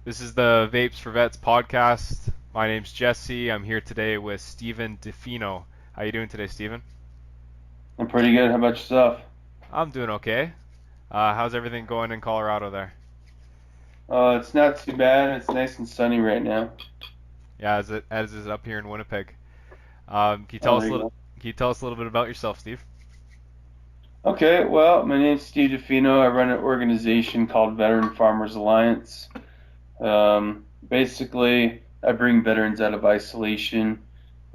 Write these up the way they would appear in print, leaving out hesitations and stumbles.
This is the Vapes4Vets podcast. My name's Jesse. I'm here today with Steven Defino. How you doing today, Steven? I'm pretty good. How about yourself? I'm doing okay. How's everything going in Colorado there? It's not too bad. It's nice and sunny right now. Yeah, as is up here in Winnipeg. Oh, there you go. Can you tell us a little bit about yourself, Steve? Okay, well, my name's Steve Defino. I run an organization called Veteran Farmers Alliance. Basically, I bring veterans out of isolation,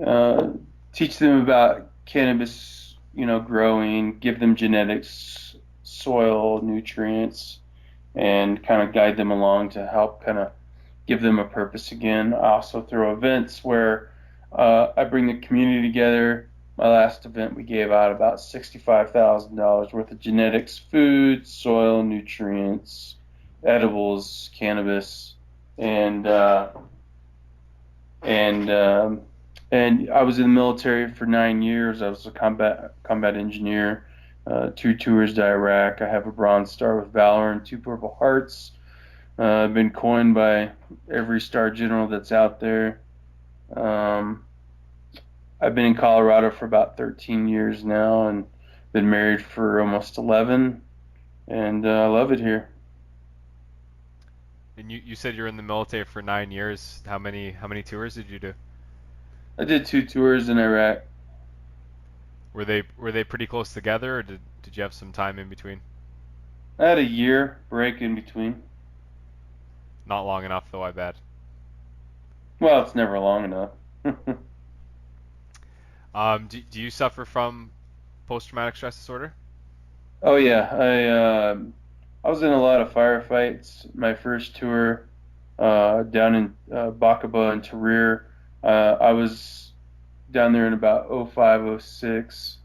uh, teach them about cannabis, growing, give them genetics, soil, nutrients, and kind of guide them along to help kind of give them a purpose again. I also throw events where I bring the community together. My last event, we gave out about $65,000 worth of genetics, food, soil, nutrients, edibles, cannabis, and uh, and um, and I was in the military for 9 years. I was a combat engineer, 2 tours to Iraq. I have a Bronze Star with Valor and 2 Purple Hearts. I've been coined by every star general that's out there. Um, I've been in Colorado for about 13 years now and been married for almost 11, and I love it here. And you said you're in the military for 9 years. How many tours did you do? I did 2 tours in Iraq. Were they pretty close together, or did you have some time in between? I had a year break in between. Not long enough, though, I bet. Well, it's never long enough. Do you suffer from post-traumatic stress disorder? Oh yeah, I was in a lot of firefights. My first tour down in Bacaba and Tarrir. I was down there in about '05, '06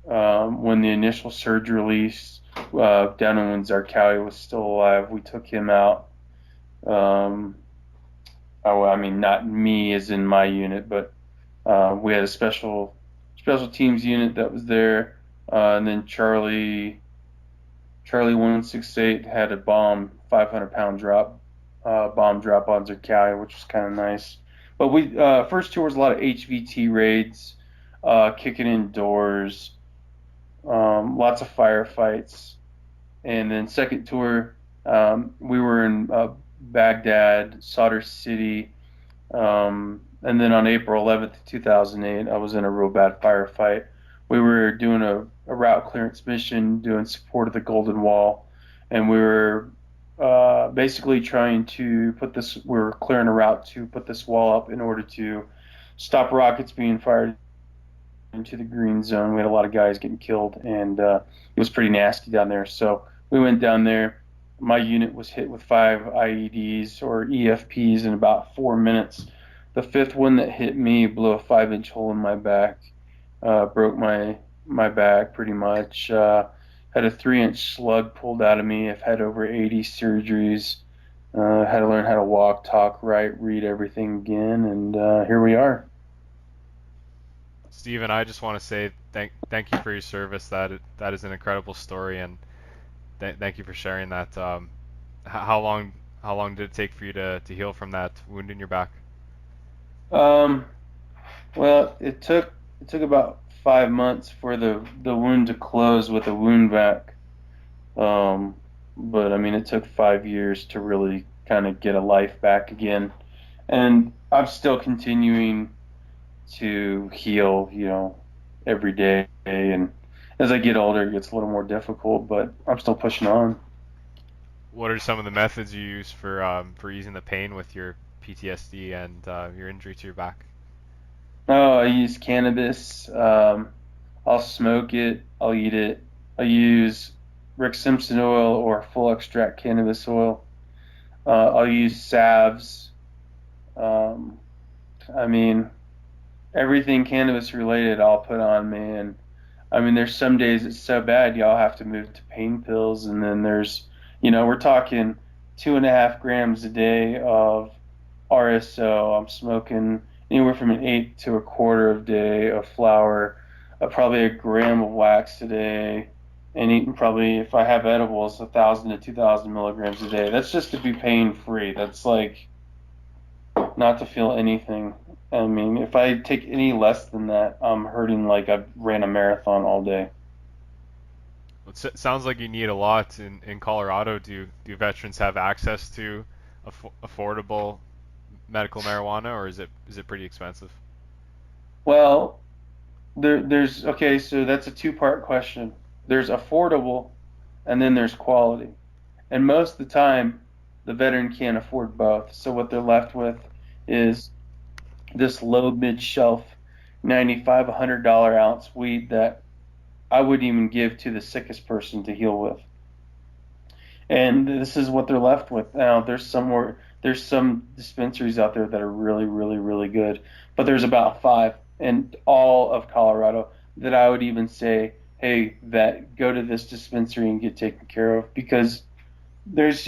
when the initial surge release down in when Zarqawi was still alive. We took him out. Um, oh, I mean, not me as in my unit, but we had a special teams unit that was there, and then Charlie 168 had a bomb, 500-pound bomb drop on Zarqawi, which was kind of nice. But we first tour was a lot of HVT raids, kicking in doors, lots of firefights, and then second tour we were in Baghdad, Sadr City, and then on April 11th, 2008, I was in a real bad firefight. We were doing a route clearance mission, doing support of the Golden Wall, and we were basically trying to we were clearing a route to put this wall up in order to stop rockets being fired into the green zone. We had a lot of guys getting killed, and it was pretty nasty down there. So we went down there. My unit was hit with 5 IEDs or EFPs in about 4 minutes. The fifth one that hit me blew a 5-inch hole in my back, broke my back pretty much. Had a 3-inch slug pulled out of me. I've had over 80 surgeries. Had to learn how to walk, talk, write, read everything again, and here we are. Steven, I just want to say thank you for your service. That is an incredible story, and thank you for sharing that. How long did it take for you to heal from that wound in your back? Um, well, it took about 5 months for the wound to close with a wound vac. Um, but I mean, it took 5 years to really kind of get a life back again, and I'm still continuing to heal, every day. And as I get older, it gets a little more difficult, but I'm still pushing on. What are some of the methods you use for easing the pain with your PTSD and your injury to your back? Oh, I use cannabis. I'll smoke it. I'll eat it. I use Rick Simpson oil or full extract cannabis oil. I'll use salves. Um, I mean, everything cannabis related, I'll put on, man. I mean, there's some days it's so bad y'all have to move to pain pills, and then we're talking 2.5 grams a day of RSO. I'm smoking anywhere from an eighth to a quarter of day of flour, probably a gram of wax a day. and eating probably, if I have edibles, 1,000 to 2,000 milligrams a day. That's just to be pain free. That's like not to feel anything. I mean, if I take any less than that, I'm hurting like I've ran a marathon all day. Sounds like you need a lot in Colorado. Do veterans have access to affordable medical marijuana, or is it pretty expensive? Well, there's okay, so that's a two-part question. There's affordable, and then there's quality. And most of the time, the veteran can't afford both. So what they're left with is this low mid shelf 95 $100 ounce weed that I wouldn't even give to the sickest person to heal with. And this is what they're left with. Now there's some dispensaries out there that are really, really, really good, but there's about five in all of Colorado that I would even say, hey, vet, go to this dispensary and get taken care of, because there's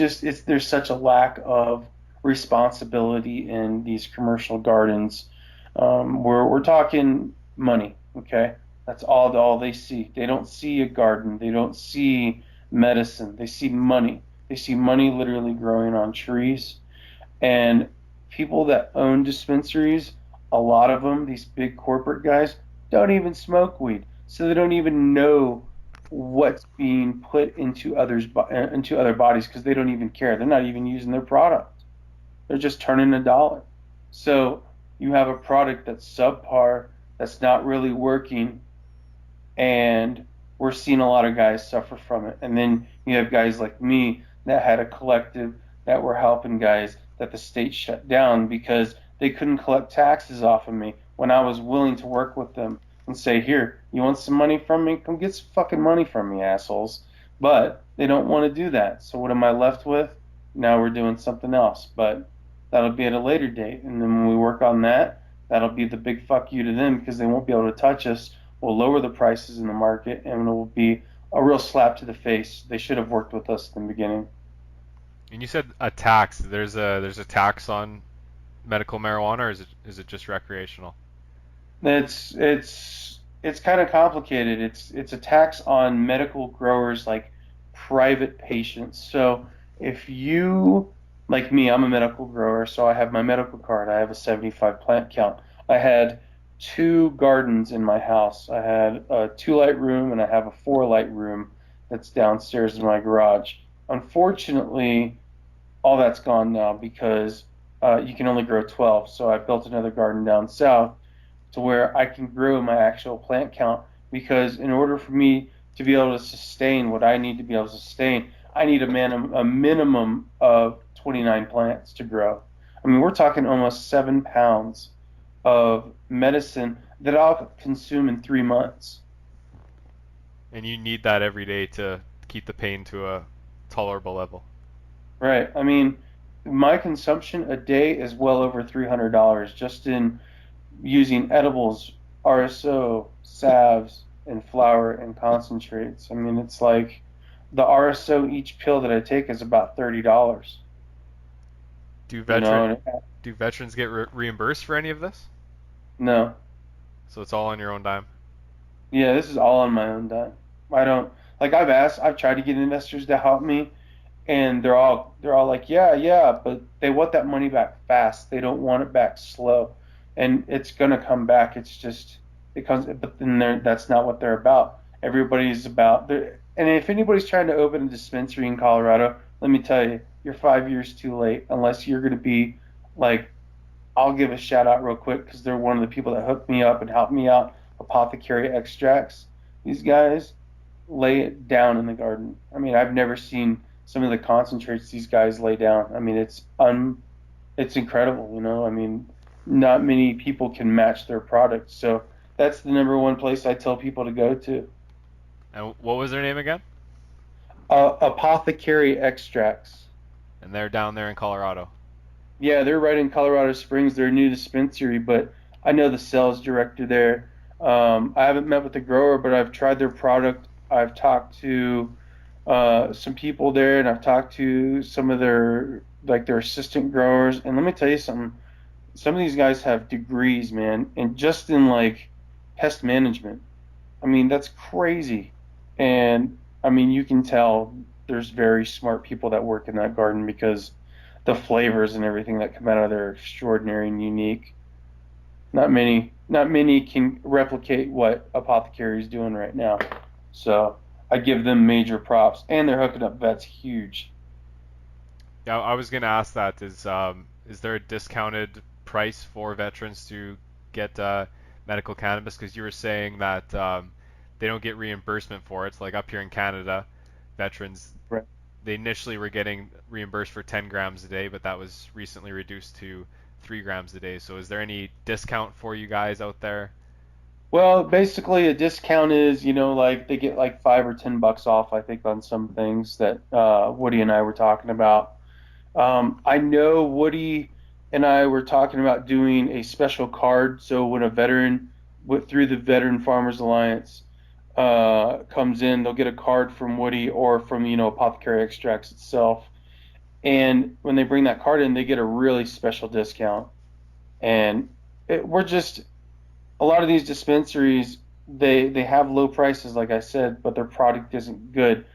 such a lack of responsibility in these commercial gardens. We're talking money, okay? That's all they see. They don't see a garden. They don't see medicine. They see money. They see money literally growing on trees. And people that own dispensaries, a lot of them, these big corporate guys, don't even smoke weed, so they don't even know what's being put into other bodies, because they don't even care. They're not even using their product. They're just turning a dollar. So you have a product that's subpar, that's not really working, and we're seeing a lot of guys suffer from it. And then you have guys like me that had a collective that were helping guys that the state shut down because they couldn't collect taxes off of me when I was willing to work with them and say, here, you want some money from me? Come get some fucking money from me, assholes. But they don't want to do that. So what am I left with? Now we're doing something else. But that'll be at a later date. And then when we work on that, that'll be the big fuck you to them, because they won't be able to touch us. We'll lower the prices in the market, and it will be a real slap to the face. They should have worked with us in the beginning. And you said a tax. There's a tax on medical marijuana, or is it just recreational? It's kind of complicated. It's a tax on medical growers, like private patients. So if you, like me, I'm a medical grower, so I have my medical card. I have a 75 plant count. I had two gardens in my house. I had a two light room and I have a four light room that's downstairs in my garage. Unfortunately, all that's gone now because you can only grow 12. So I built another garden down south to where I can grow my actual plant count, because in order for me to be able to sustain what I need to be able to sustain, I need a minimum of 29 plants to grow. I mean, we're talking almost 7 pounds of medicine that I'll consume in 3 months. And you need that every day to keep the pain to a tolerable level. Right. I mean, my consumption a day is well over $300 just in using edibles, RSO, salves, and flour and concentrates. I mean, it's like the RSO, each pill that I take is about $30. Do You know, veteran and do veterans get reimbursed for any of this? no, So it's all on your own dime. yeah, this is all on my own dime. I don't like. I've tried to get investors to help me, and they're all like, yeah, yeah, but they want that money back fast. They don't want it back slow, and it's gonna come back. It's just it comes, but then that's not what they're about. Everybody's about and if anybody's trying to open a dispensary in Colorado, let me tell you, you're 5 years too late. Unless you're gonna be like, I'll give a shout out real quick because they're one of the people that hooked me up and helped me out. Apothecary Extracts. These guys lay it down in the garden. I mean, I've never seen some of the concentrates these guys lay down. I mean, it's incredible, you know. I mean, not many people can match their product. So that's the number one place I tell people to go to. And what was their name again? Apothecary Extracts. And they're down there in Colorado. Yeah, they're right in Colorado Springs. They're a new dispensary, but I know the sales director there. I haven't met with the grower, but I've tried their product. I've talked to some people there, and I've talked to some of their assistant growers. And let me tell you something. Some of these guys have degrees, man, and just in like pest management. I mean, that's crazy. And I mean, you can tell there's very smart people that work in that garden because the flavors and everything that come out of there are extraordinary and unique. Not many can replicate what Apothecary is doing right now. So I give them major props, and they're hooking up vets huge. Yeah, I was gonna ask that. Is there a discounted price for veterans to get medical cannabis? Because you were saying that they don't get reimbursement for it. Like up here in Canada, veterans Right. they initially were getting reimbursed for 10 grams a day, but that was recently reduced to 3 grams a day. So is there any discount for you guys out there? Well, basically, a discount is, like they get like $5 or $10 off, I think, on some things that Woody and I were talking about. I know Woody and I were talking about doing a special card. So when a veteran through the Veteran Farmers Alliance comes in, they'll get a card from Woody or from, Apothecary Extracts itself. And when they bring that card in, they get a really special discount. And we're just a lot of these dispensaries, they have low prices, like I said, but their product isn't good.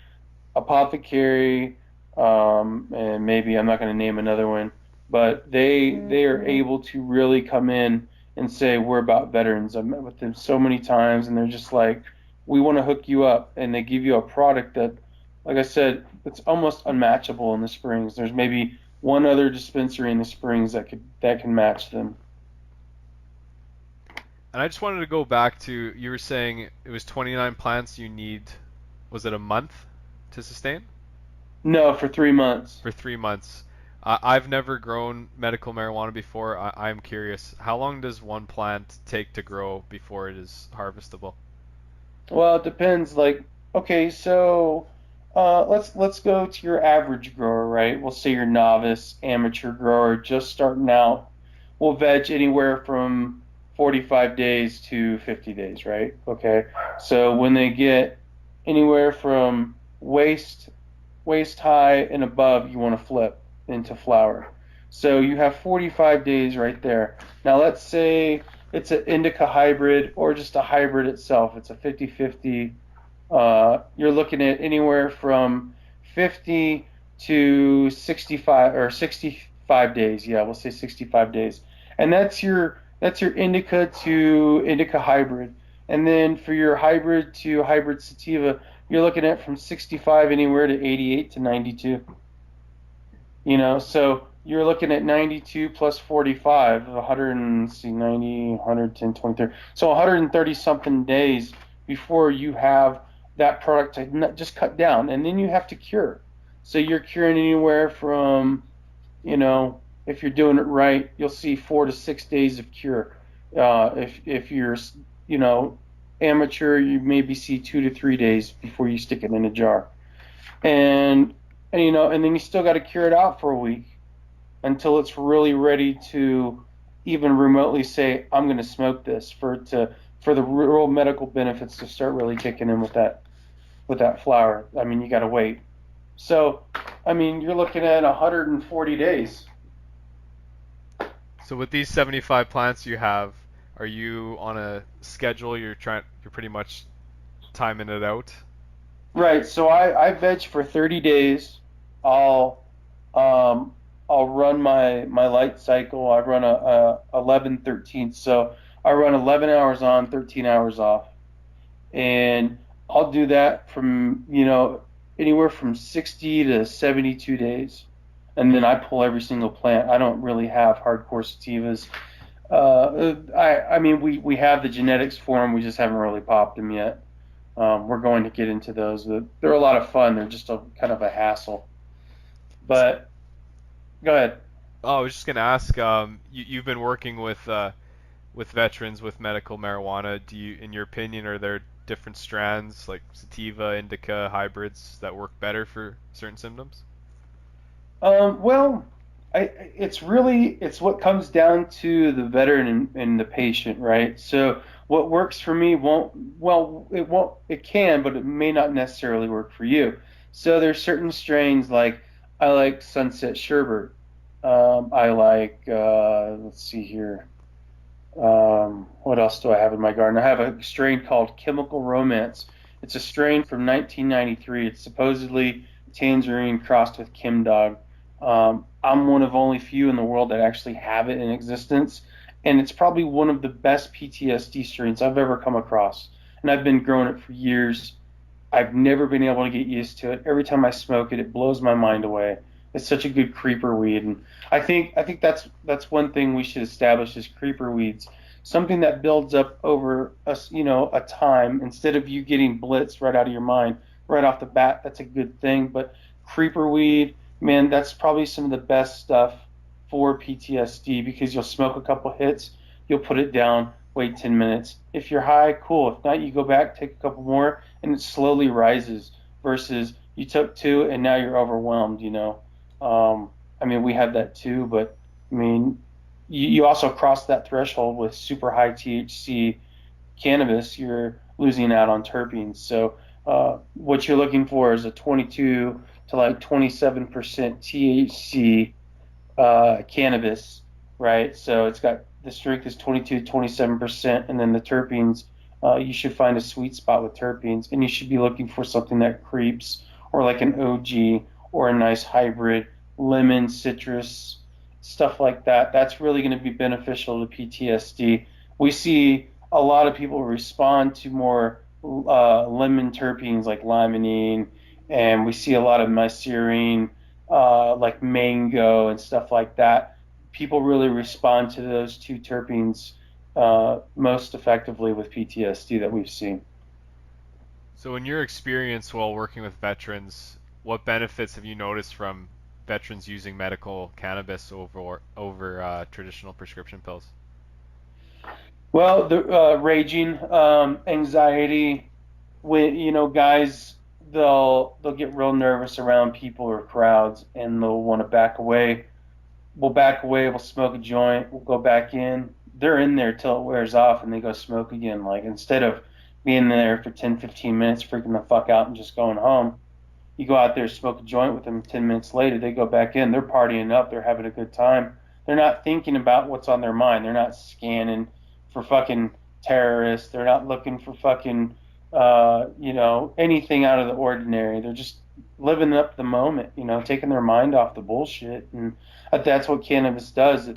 Apothecary, and maybe I'm not going to name another one, but they are able to really come in and say we're about veterans. I've met with them so many times, and they're just like, we want to hook you up, and they give you a product that, like I said, it's almost unmatchable in the Springs. There's maybe one other dispensary in the Springs that can match them. And I just wanted to go back to you were saying it was 29 plants you need, was it a month to sustain? No, for 3 months. For 3 months. I've never grown medical marijuana before. I'm curious, how long does one plant take to grow before it is harvestable? Well, it depends. Like, okay, so let's go to your average grower, right? We'll say your novice, amateur grower, just starting out. Will veg anywhere from 45 days to 50 days, right? Okay. So when they get anywhere from waist high and above, you want to flip into flower. So you have 45 days right there. Now let's say it's an indica hybrid or just a hybrid itself. It's a 50-50. You're looking at anywhere from 50 to 65 or 65 days. Yeah, we'll say 65 days. And that's your indica to indica hybrid. And then for your hybrid to hybrid sativa, you're looking at from 65 anywhere to 88 to 92. So you're looking at 92 plus 45, 100 and see 90, 110, 23. So 130 something days before you have that product to not just cut down, and then you have to cure. So you're curing anywhere from, if you're doing it right, you'll see 4 to 6 days of cure. If you're, you know, amateur, you maybe see 2 to 3 days before you stick it in a jar. And and then you still got to cure it out for a week until it's really ready to even remotely say, I'm going to smoke this for the real medical benefits to start really kicking in with that flower. I mean, you got to wait. So, I mean, you're looking at 140 days. So with these 75 plants you have, are you on a schedule? You're pretty much timing it out. Right. So I veg for 30 days. I'll um I'll run my light cycle. I run a 11/13. So I run 11 hours on, 13 hours off. And I'll do that from, anywhere from 60 to 72 days. And then I pull every single plant. I don't really have hardcore sativas. I mean, we have the genetics for them. We just haven't really popped them yet. We're going to get into those. They're a lot of fun. They're just a kind of a hassle. But go ahead. Oh, I was just gonna ask. You've been working with veterans with medical marijuana. In your opinion, are there different strands like sativa, indica, hybrids that work better for certain symptoms? Well, it's what comes down to the veteran and the patient, right? So what works for me it can, but it may not necessarily work for you. So there's certain strains like I like Sunset Sherbet. I like let's see here. What else do I have in my garden? I have a strain called Chemical Romance. It's a strain from 1993. It's supposedly tangerine crossed with Kim Dog. I'm one of only few in the world that actually have it in existence, and it's probably one of the best PTSD strains I've ever come across. And I've been growing it for years. I've never been able to get used to it. Every time I smoke it, it blows my mind away. It's such a good creeper weed, and I think that's one thing we should establish is creeper weeds, something that builds up over a time instead of you getting blitzed right out of your mind right off the bat. That's a good thing, but creeper weed, man, that's probably some of the best stuff for PTSD because you'll smoke a couple hits, you'll put it down, wait 10 minutes. If you're high, cool. If not, you go back, take a couple more, and it slowly rises versus you took two and now you're overwhelmed. I mean, we had that too, but I mean, you also cross that threshold with super high THC cannabis, you're losing out on terpenes. So, what you're looking for is a 22 to like 27% THC cannabis, right? So it's got the strength is 22 to 27%, and then the terpenes, you should find a sweet spot with terpenes, and you should be looking for something that creeps, or like an OG, or a nice hybrid, lemon, citrus, stuff like that. That's really going to be beneficial to PTSD. We see a lot of people respond to more lemon terpenes like limonene, and we see a lot of mycene, like mango and stuff like that. People really respond to those two terpenes most effectively with PTSD that we've seen. So, in your experience while working with veterans, what benefits have you noticed from veterans using medical cannabis over traditional prescription pills? Well, the raging, anxiety, when guys, they'll get real nervous around people or crowds, and they'll want to back away. We'll back away, we'll smoke a joint, we'll go back in. They're in there till it wears off and they go smoke again. Like instead of being there for 10, 15 minutes, freaking the fuck out and just going home, you go out there, smoke a joint with them. 10 minutes later, they go back in. They're partying up. They're having a good time. They're not thinking about what's on their mind. They're not scanning for fucking terrorists. They're not looking for fucking, anything out of the ordinary. They're just living up the moment, taking their mind off the bullshit. And that's what cannabis does.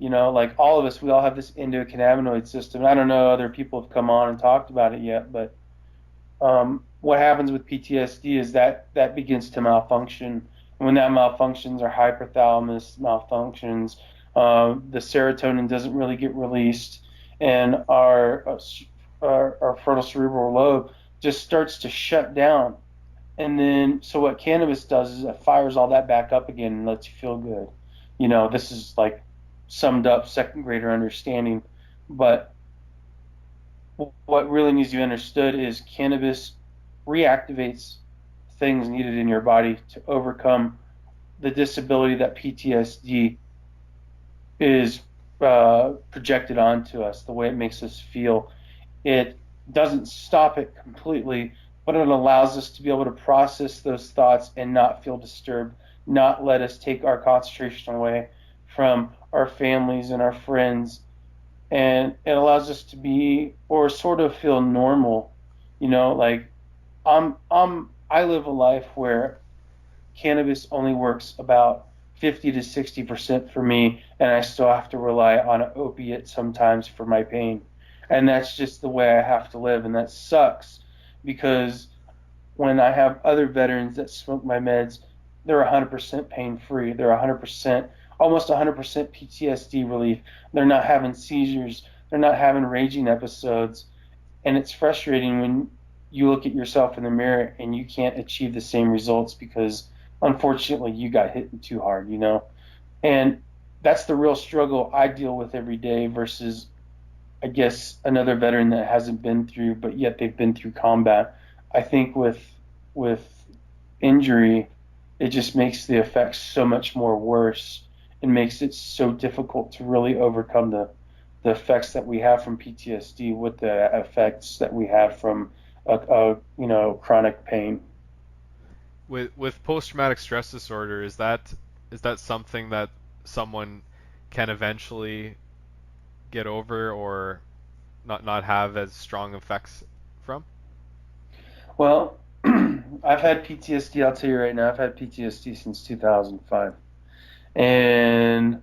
Like all of us, we all have this endocannabinoid system. I don't know other people have come on and talked about it yet, but what happens with PTSD is that begins to malfunction. And when that malfunctions, our hypothalamus malfunctions, the serotonin doesn't really get released, and our frontal cerebral lobe just starts to shut down. And then, so what cannabis does is it fires all that back up again and lets you feel good. This is like summed up second grader understanding, but what really needs to be understood is cannabis reactivates things needed in your body to overcome the disability that PTSD is projected onto us, the way it makes us feel. It doesn't stop it completely, but it allows us to be able to process those thoughts and not feel disturbed, not let us take our concentration away from our families and our friends, and it allows us to be or sort of feel normal. Like I live a life where cannabis only works about 50 to 60% for me, and I still have to rely on an opiate sometimes for my pain. And that's just the way I have to live, and that sucks because when I have other veterans that smoke my meds, they're 100% pain free. They're 100%, almost 100% PTSD relief. They're not having seizures. They're not having raging episodes. And it's frustrating when you look at yourself in the mirror and you can't achieve the same results because unfortunately you got hit too hard. And that's the real struggle I deal with every day versus, I guess, another veteran that hasn't been through, but yet they've been through combat. I think with injury, it just makes the effects so much more worse and makes it so difficult to really overcome the effects that we have from PTSD with the effects that we have from chronic pain. With post-traumatic stress disorder, is that something that someone can eventually get over or not have as strong effects from? Well, I've had PTSD. I'll tell you right now, I've had PTSD since 2005, and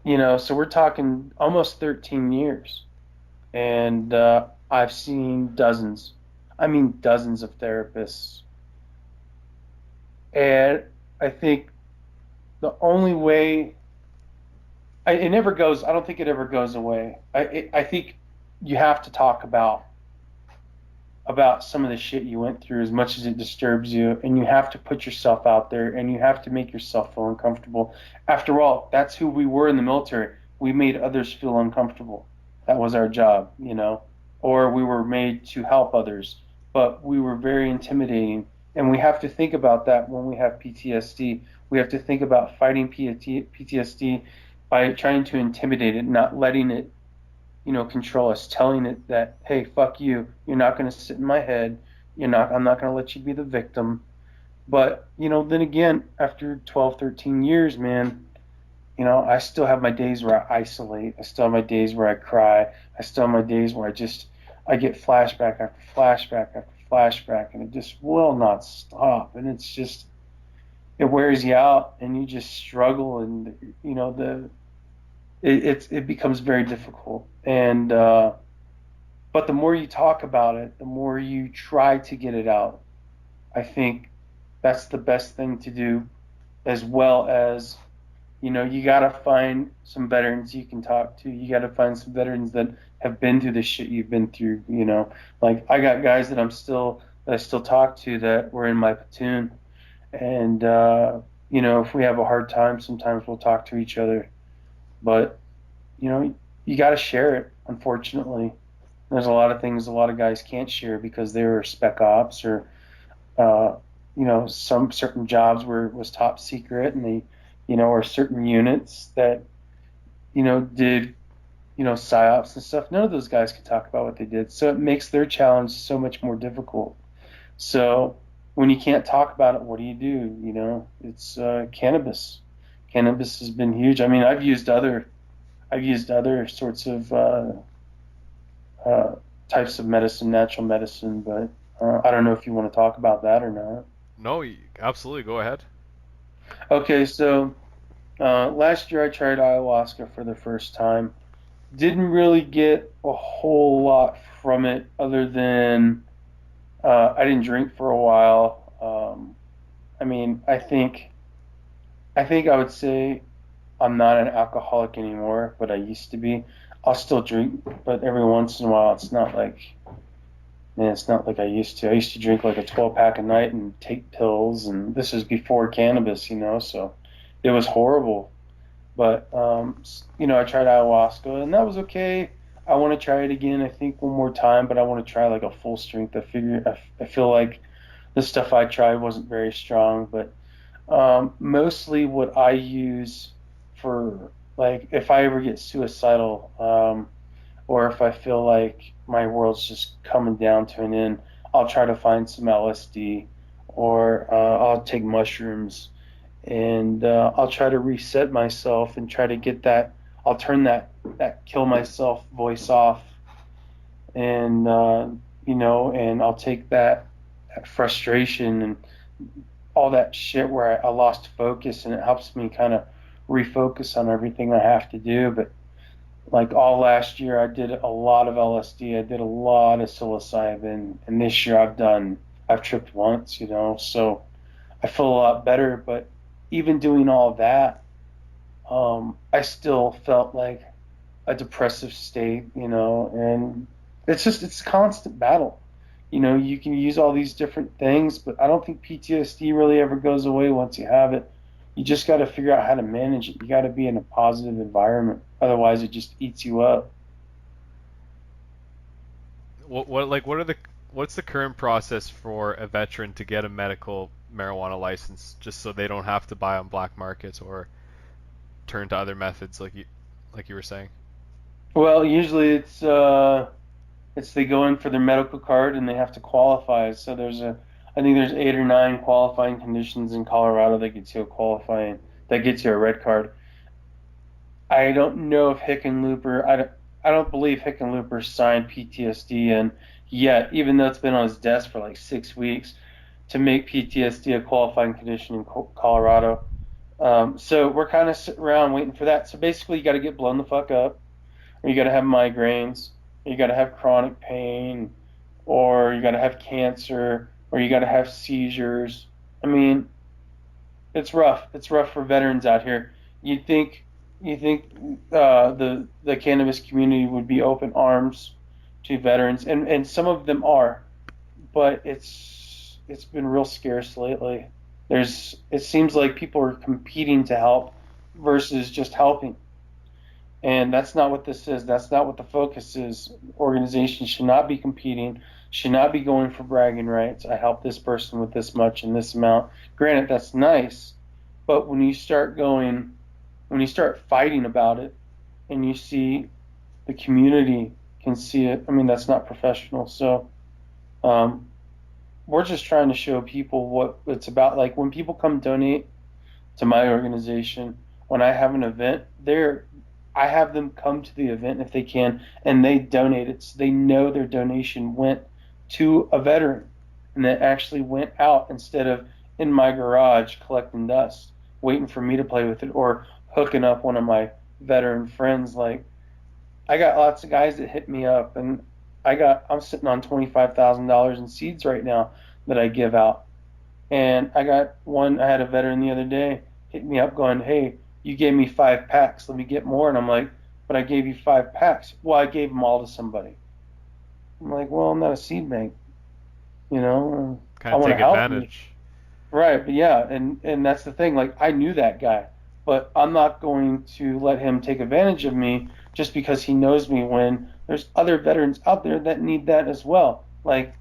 so we're talking almost 13 years, and I've seen dozens. I mean, dozens of therapists, and I think the only way it never goes. I don't think it ever goes away. I think you have to talk about some of the shit you went through as much as it disturbs you, and you have to put yourself out there, and you have to make yourself feel uncomfortable. After all, that's who we were in the military. We made others feel uncomfortable. That was our job. Or we were made to help others, but we were very intimidating. And we have to think about that when we have PTSD. We have to think about fighting PTSD by trying to intimidate it, not letting it control us, telling it that, hey, fuck you, you're not going to sit in my head, I'm not going to let you be the victim. But, then again, after 12, 13 years, man, I still have my days where I isolate. I still have my days where I cry. I still have my days where I get flashback after flashback after flashback, and it just will not stop. And it wears you out, and you just struggle, and, it becomes very difficult. And but the more you talk about it, the more you try to get it out. I think that's the best thing to do, as well as you got to find some veterans you can talk to. You got to find some veterans that have been through the shit you've been through. Like I got guys that I still talk to that were in my platoon, and if we have a hard time, sometimes we'll talk to each other. But you got to share it. Unfortunately, there's a lot of things a lot of guys can't share because they were spec ops, or some certain jobs where it was top secret, and or certain units that did psyops and stuff. None of those guys could talk about what they did, so it makes their challenge so much more difficult. So when you can't talk about it, what do? It's cannabis. Cannabis has been huge. I mean, I've used other sorts of uh, types of medicine, natural medicine, but I don't know if you want to talk about that or not. No, absolutely. Go ahead. Okay, so last year I tried ayahuasca for the first time. Didn't really get a whole lot from it other than I didn't drink for a while. I mean, I think I would say I'm not an alcoholic anymore, but I used to be. I'll still drink, but every once in a while, it's not like I used to. I used to drink like a 12 pack a night and take pills, and this is before cannabis, so it was horrible. But I tried ayahuasca, and that was okay. I want to try it again. I think one more time, but I want to try like a full strength. I feel like the stuff I tried wasn't very strong, but mostly what I use for, like, if I ever get suicidal, or if I feel like my world's just coming down to an end, I'll try to find some LSD, or I'll take mushrooms, and I'll try to reset myself and try to get that. I'll turn that kill myself voice off, and and I'll take that frustration and all that shit where I lost focus, and it helps me kind of refocus on everything I have to do. But like all last year, I did a lot of LSD, I did a lot of psilocybin, and this year I've tripped once, so I feel a lot better. But even doing all that, I still felt like a depressive state, and it's a constant battle. You can use all these different things, but I don't think PTSD really ever goes away once you have it. You just got to figure out how to manage it. You got to be in a positive environment. Otherwise, it just eats you up. What's the current process for a veteran to get a medical marijuana license, just so they don't have to buy on black markets or turn to other methods like you were saying? Well, usually it's they go in for their medical card and they have to qualify. So I think there's 8 or 9 qualifying conditions in Colorado that gets you a red card. I don't know if Hickenlooper. I don't believe Hickenlooper signed PTSD, and yet, even though it's been on his desk for like 6 weeks, to make PTSD a qualifying condition in Colorado. So we're kind of sitting around waiting for that. So basically, you got to get blown the fuck up, or you got to have migraines, or you got to have chronic pain, or you got to have cancer, or you got to have seizures. I mean, it's rough. It's rough for veterans out here. You'd think you think the cannabis community would be open arms to veterans, and some of them are, but it's been real scarce lately. It seems like people are competing to help versus just helping. And that's not what this is. That's not what the focus is. Organizations should not be competing, should not be going for bragging rights. I helped this person with this much and this amount. Granted, that's nice, but when you start fighting about it and you see the community can see it, I mean, that's not professional. So, um, we're just trying to show people what it's about. Like when people come donate to my organization, when I have an event, I have them come to the event if they can, and they donate it. So they know their donation went to a veteran, and it actually went out instead of in my garage collecting dust, waiting for me to play with it, or hooking up one of my veteran friends. Like I got lots of guys that hit me up, and I'm sitting on $25,000 in seeds right now that I give out. And I had a veteran the other day hit me up going, "Hey, you gave me 5 packs. Let me get more." And I'm like, "But I gave you 5 packs." "Well, I gave them all to somebody." I'm like, "Well, I'm not a seed bank, you know. Kind I of want to take help you." advantage. Right, but yeah, and that's the thing. Like I knew that guy, but I'm not going to let him take advantage of me just because he knows me when there's other veterans out there that need that as well. Like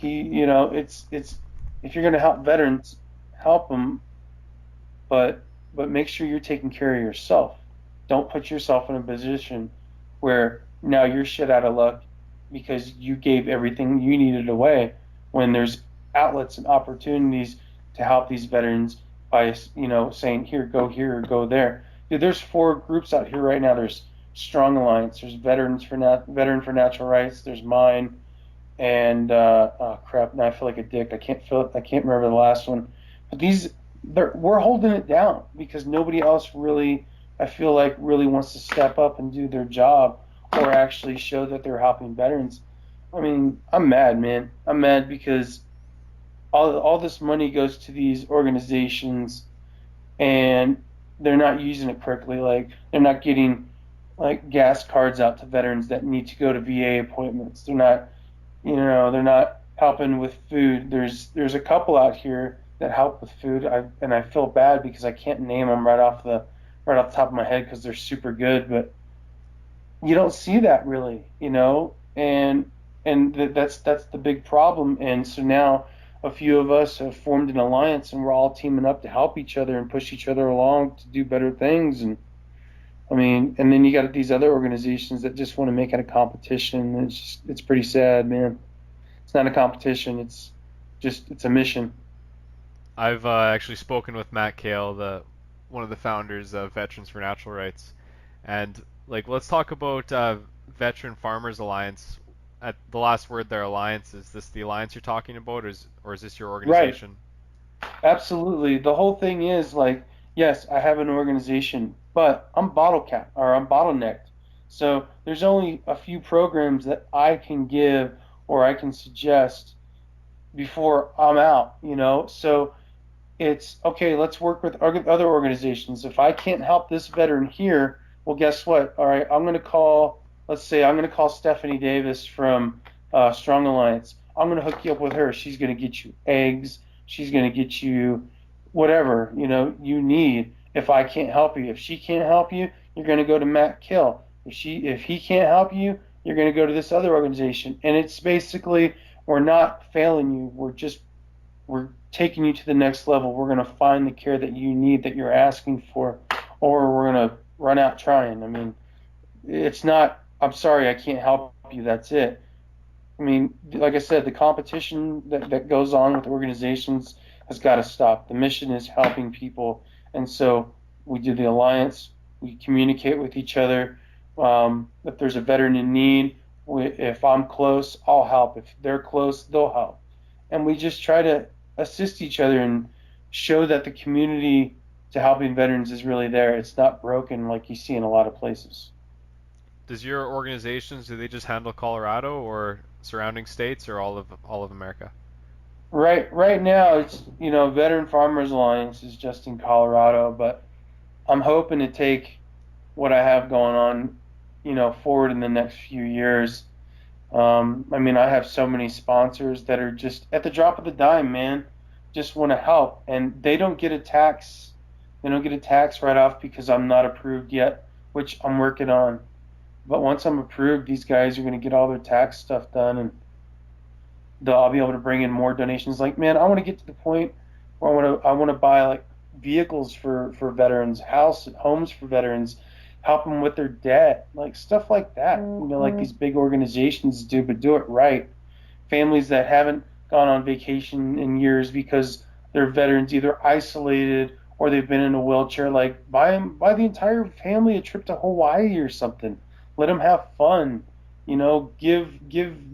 it's if you're going to help veterans, help them, but make sure you're taking care of yourself. Don't put yourself in a position where now you're shit out of luck because you gave everything you needed away when there's outlets and opportunities to help these veterans by saying here or go there. Dude, there's 4 groups out here right now. There's Strong Alliance, there's Veteran for Natural Rights, there's mine, and oh crap, now I feel like a dick. I can't remember the last one. But we're holding it down because nobody else really, I feel like, really wants to step up and do their job or actually show that they're helping veterans. I mean, I'm mad, man. I'm mad because all this money goes to these organizations and they're not using it correctly. Like they're not getting like gas cards out to veterans that need to go to VA appointments. They're not helping with food. There's a couple out here that help with food. I feel bad because I can't name them right off the top of my head because they're super good, but you don't see that really, and that's the big problem. And so now a few of us have formed an alliance and we're all teaming up to help each other and push each other along to do better things. And I mean, and then you got these other organizations that just want to make it a competition. It's pretty sad, man. It's not a competition. It's a mission. I've actually spoken with Matt Kale, the one of the founders of Veterans for Natural Rights, and like let's talk about Veteran Farmers Alliance. At the last word there, alliance. Is this the alliance you're talking about, or is this your Right. organization? Absolutely. The whole thing is like, yes, I have an organization, but I'm bottlenecked. So there's only a few programs that I can give or I can suggest before I'm out. So it's okay, let's work with other organizations. If I can't help this veteran here, well, guess what? All right, let's say I'm going to call Stephanie Davis from Strong Alliance. I'm going to hook you up with her. She's going to get you eggs. She's going to get you whatever, you need. If I can't help you, if she can't help you, you're going to go to Matt Kill. If he can't help you, you're going to go to this other organization. And it's basically, we're not failing you. We're taking you to the next level. We're going to find the care that you need, that you're asking for, or we're going to run out trying. I mean, it's not, I'm sorry, I can't help you. That's it. I mean, like I said, the competition that goes on with organizations has got to stop. The mission is helping people. And so we do the alliance, we communicate with each other. If there's a veteran in need, If I'm close, I'll help. If they're close, they'll help. And we just try to assist each other and show that the community to helping veterans is really there. It's not broken like you see in a lot of places. Does your organizations, do they just handle Colorado or surrounding states or all of America? Right now, it's Veteran Farmers Alliance is just in Colorado, but I'm hoping to take what I have going on, forward in the next few years. I mean, I have so many sponsors that are just at the drop of the dime, man, just want to help, and they don't get a tax. They don't get a tax write off because I'm not approved yet, which I'm working on. But once I'm approved, these guys are going to get all their tax stuff done, and I'll be able to bring in more donations. Like, man, I want to get to the point where I want to buy like vehicles for veterans, homes for veterans, help them with their debt, like stuff like that. Like these big organizations do, but do it right. Families that haven't gone on vacation in years because they're veterans, either isolated or they've been in a wheelchair. Like, buy the entire family a trip to Hawaii or something. Let them have fun. Give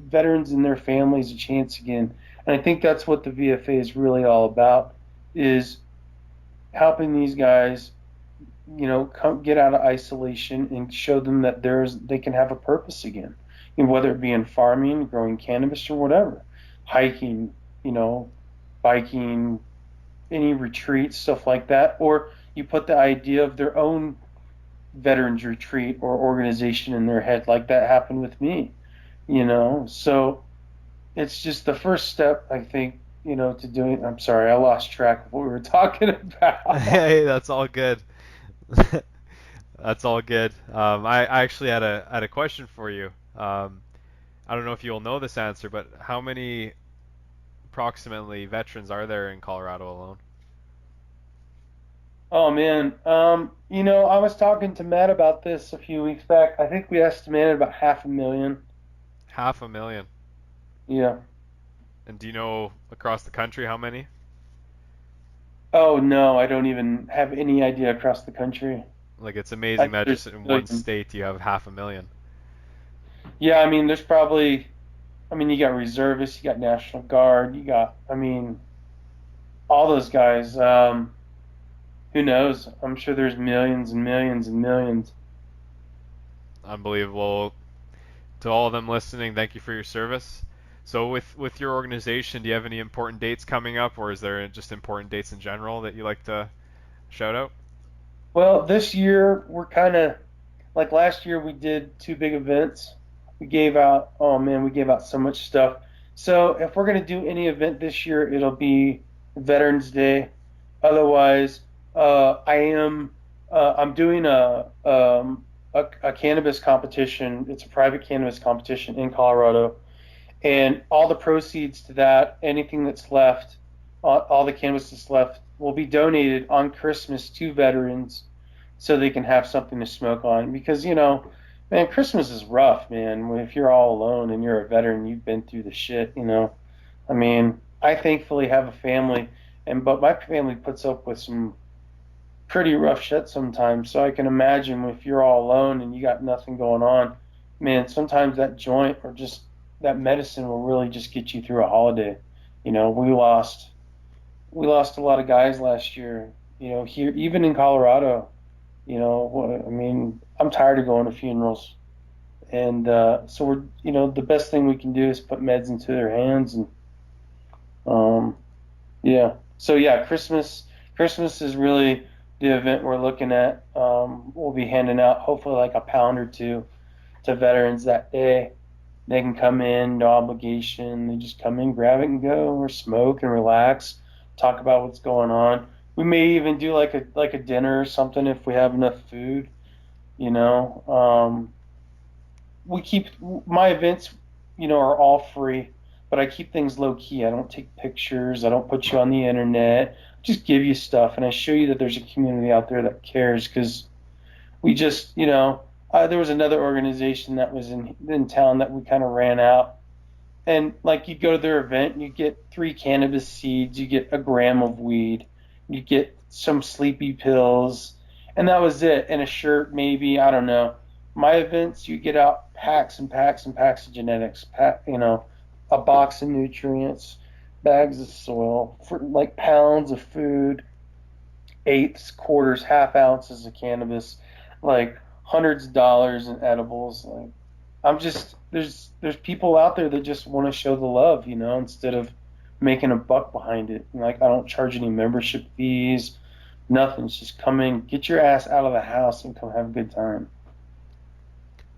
veterans and their families a chance again. And I think that's what the VFA is really all about, is helping these guys, come get out of isolation and show them that they can have a purpose again. Whether it be in farming, growing cannabis, or whatever, hiking, biking, any retreats, stuff like that, or you put the idea of their own veterans retreat or organization in their head, like that happened with me. So it's just the first step, I think, to doing. I'm sorry, I lost track of what we were talking about. Hey, that's all good. That's all good. I actually had a question for you. I don't know if you'll know this answer, but how many approximately veterans are there in Colorado alone? Oh man, I was talking to Matt about this a few weeks back. I think we estimated about 500,000. 500,000. Yeah. And do you know across the country how many? Oh no, I don't even have any idea across the country. Like it's I amazing think that there's just in one millions. state you have 500,000. Yeah, I mean, there's probably. I mean, you got reservists, you got National Guard, you got. I mean, all those guys. Who knows? I'm sure there's millions and millions and millions. Unbelievable. To all of them listening, thank you for your service. So with your organization, do you have any important dates coming up, or is there just important dates in general that you like to shout out? Well, this year we're kind of like last year we did two big events. We gave out, oh man, we gave out so much stuff. So if we're gonna do any event this year, it'll be Veterans Day. Otherwise, I'm doing a cannabis competition. It's a private cannabis competition in Colorado, and all the proceeds to that, anything that's left, all the cannabis that's left, will be donated on Christmas to veterans so they can have something to smoke on. Because, man, Christmas is rough, man. If you're all alone and you're a veteran, you've been through the shit. I mean, I thankfully have a family, but my family puts up with some pretty rough shit sometimes. So I can imagine if you're all alone and you got nothing going on, man, sometimes that joint or just that medicine will really just get you through a holiday. We lost a lot of guys last year, here, even in Colorado. I mean, I'm tired of going to funerals. And so the best thing we can do is put meds into their hands. And um, yeah. So yeah, Christmas is really the event we're looking at. We'll be handing out hopefully like a pound or two to veterans that day. They can come in, no obligation. They just come in, grab it, and go, or smoke and relax, talk about what's going on. We may even do like a dinner or something if we have enough food. You know, we keep my events, are all free, but I keep things low key. I don't take pictures. I don't put you on the internet. I just give you stuff, and I show you that there's a community out there that cares. Because we just, there was another organization that was in town that we kind of ran out, and like you go to their event, and you get 3 cannabis seeds, you get a gram of weed, you get some sleepy pills, and that was it, and a shirt maybe. I don't know. My events, you get out packs and packs and packs of genetics, a box of nutrients, bags of soil, for like pounds of food, eighths, quarters, half ounces of cannabis, like hundreds of dollars in edibles. Like I'm just there's people out there that just want to show the love, instead of making a buck behind it. Like I don't charge any membership fees, nothing. It's just come in, get your ass out of the house, and come have a good time.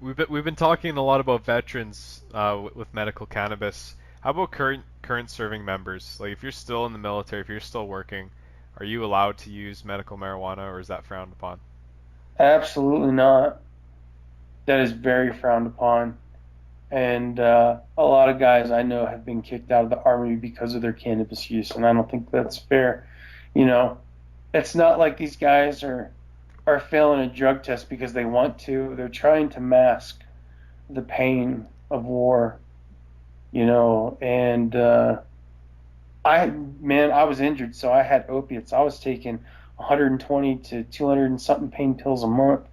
We've been talking a lot about veterans with medical cannabis. How about current serving members? Like if you're still in the military, if you're still working, are you allowed to use medical marijuana, or is that frowned upon? Absolutely not. That is very frowned upon. And a lot of guys I know have been kicked out of the army because of their cannabis use, and I don't think that's fair. You know, it's not like these guys are failing a drug test because they want to. They're trying to mask the pain of war, and I was injured, so I had opiates. I was taking 120 to 200 and something pain pills a month.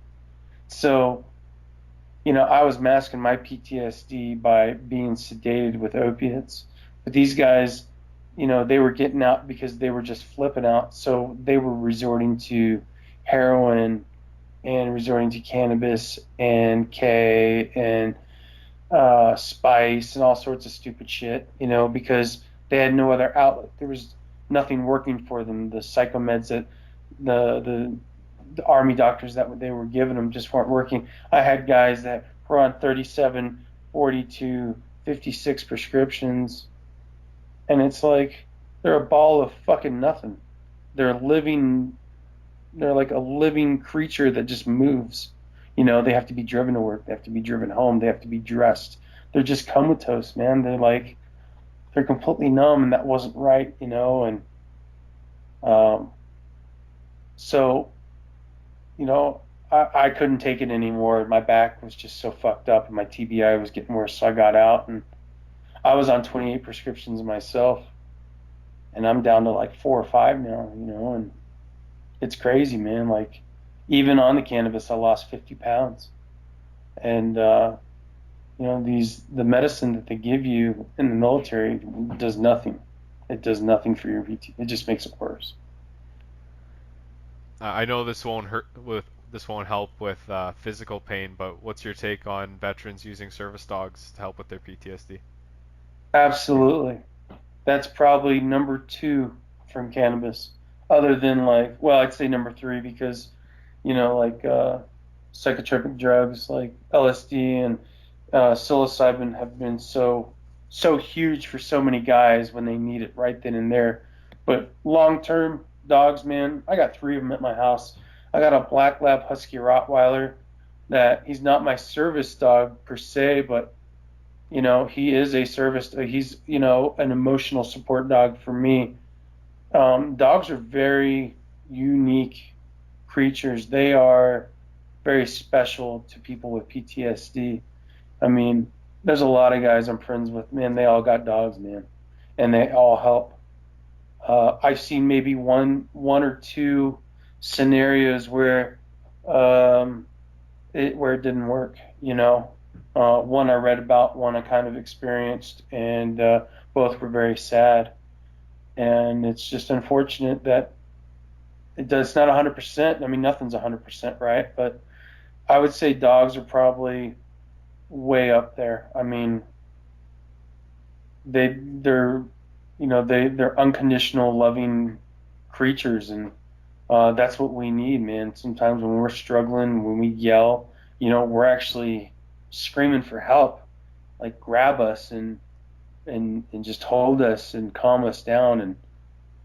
So I was masking my PTSD by being sedated with opiates. But these guys, they were getting out because they were just flipping out. So they were resorting to heroin and resorting to cannabis and K and spice and all sorts of stupid shit, because they had no other outlet. There was nothing working for them. The psychomeds that the the the army doctors that they were giving them just weren't working. I had guys that were on 37, 42, 56 prescriptions, and it's like they're a ball of fucking nothing. They're living, they're like a living creature that just moves. They have to be driven to work, they have to be driven home, they have to be dressed. They're just comatose, man. They're completely numb, and that wasn't right, and um, so I couldn't take it anymore. My back was just so fucked up, and my TBI was getting worse. So I got out, and I was on 28 prescriptions myself, and I'm down to like 4 or 5 now. And it's crazy, man. Like even on the cannabis, I lost 50 pounds, and the medicine that they give you in the military does nothing. It does nothing for your VT. It just makes it worse. I know this won't help with physical pain, but what's your take on veterans using service dogs to help with their PTSD? Absolutely. That's probably number two from cannabis, other than like, well, I'd say number three because, like psychotropic drugs like LSD and psilocybin have been so huge for so many guys when they need it right then and there. But long term, dogs, man, I got three of them at my house. I got a black lab husky Rottweiler that he's not my service dog per se, but he is a service. He's an emotional support dog for me. Dogs are very unique creatures. They are very special to people with PTSD. I mean, there's a lot of guys I'm friends with, man. They all got dogs, man, and they all help. I've seen maybe one or two scenarios um, where it didn't work. One I read about, one I kind of experienced, and both were very sad. And it's just unfortunate that it's not 100%. I mean, nothing's 100% right, but I would say dogs are probably way up there. I mean, they're they're unconditional, loving creatures, and that's what we need, man. Sometimes when we're struggling, when we yell, we're actually screaming for help. Like grab us and just hold us and calm us down. And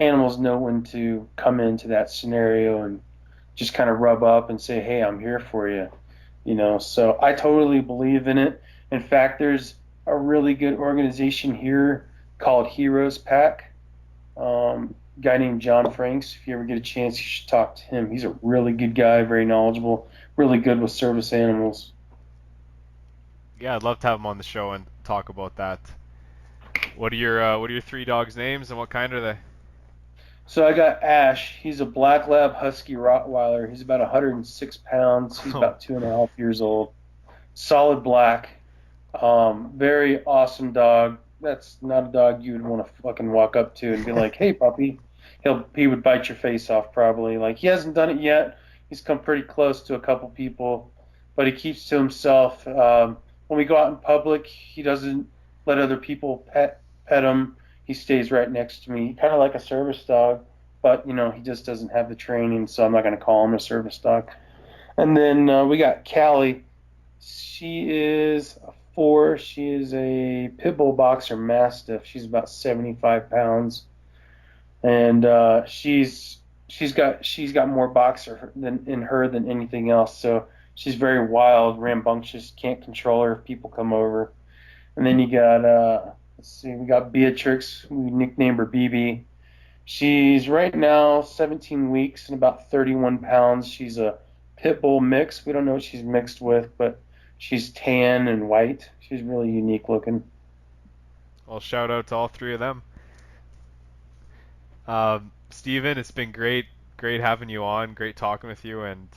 animals know when to come into that scenario and just kind of rub up and say, "Hey, I'm here for you." So I totally believe in it. In fact, there's a really good organization here called Heroes Pack. Guy named John Franks. If you ever get a chance, you should talk to him. He's a really good guy, very knowledgeable, really good with service animals. Yeah, I'd love to have him on the show and talk about that. What are your three dogs' names and what kind are they? So I got Ash. He's a black lab husky Rottweiler. He's about 106 pounds. He's Oh, about 2.5 years old. solid black. Very awesome dog. That's not a dog you would want to fucking walk up to and be like, "Hey, puppy." He would bite your face off probably. Like he hasn't done it yet. He's come pretty close to a couple people, but he keeps to himself. When we go out in public, he doesn't let other people pet him. He stays right next to me, kind of like a service dog. But he just doesn't have the training, so I'm not going to call him a service dog. And then we got Callie. She is a four. She is a pit bull boxer mastiff. She's about 75 pounds, and she's got more boxer than in her than anything else. So she's very wild, rambunctious. Can't control her if people come over. And then you got let's see, we got Beatrix. We nicknamed her BB. She's right now 17 weeks and about 31 pounds. She's a pit bull mix. We don't know what she's mixed with, but she's tan and white. She's really unique looking. Well, shout out to all three of them. Steven, it's been great having you on, great talking with you, and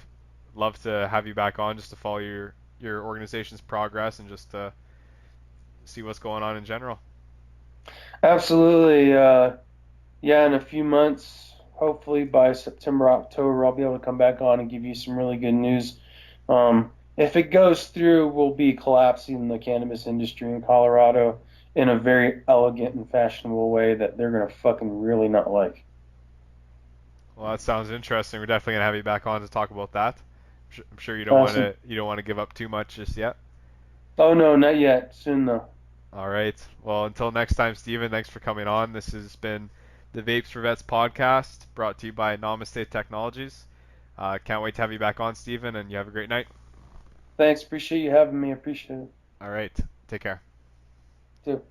love to have you back on just to follow your organization's progress and just to see what's going on in general. Absolutely. Yeah, in a few months, hopefully by September, October, I'll be able to come back on and give you some really good news. If it goes through, we'll be collapsing the cannabis industry in Colorado in a very elegant and fashionable way that they're gonna fucking really not like. Well, that sounds interesting. We're definitely gonna have you back on to talk about that. I'm sure Awesome. you don't want to give up too much just yet. Oh no, not yet. Soon though. All right. Well, until next time, Steven, thanks for coming on. This has been the Vapes for Vets podcast brought to you by Namaste Technologies. Can't wait to have you back on, Steven, and you have a great night. Thanks. Appreciate you having me. Appreciate it All right. Take care. too.